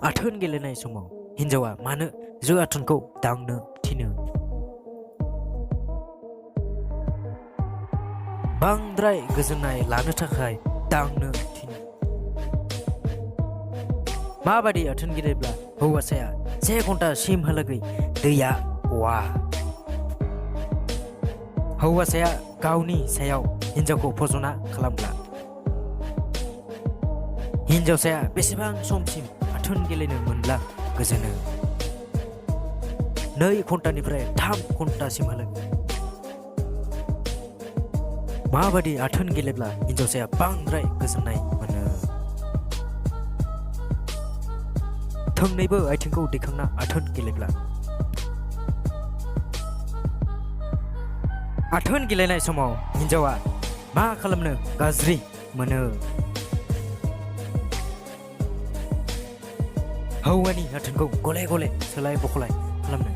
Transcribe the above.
आथोन गेलेनाय समाव हिन्जावा मानो जो आथोनखौ दांनो थिनो? बांद्राय गोजोननाय लानो थाखाय दांनो थिनो। माबादि आथोन गेलेब्ला हौवासाया 1 घन्टासिमहालागै दैया गवा? हौवासाया गावनि सायाव हिन्जावखौ फज'ना खालामब्ला हिन्जावसाया बेसेबां समसिम आथोन गेलेनो मोनब्ला गोजोनो? 2 घन्टानिफ्राय 3 घन्टासिमहालागै। माबादि आथोन गेलेब्ला हिन्जावसाया बांद्राय गोजोननाय मोनो? थोंनैबो आथिंखौ दैखांना आथोन गेलेब्ला। आथोन गेलेनाय समाव हिन्जावा मा खालामनो गाज्रि मोनो? हौवानि आथोनखौ गले गले सोलाय बखलाय खालामनो।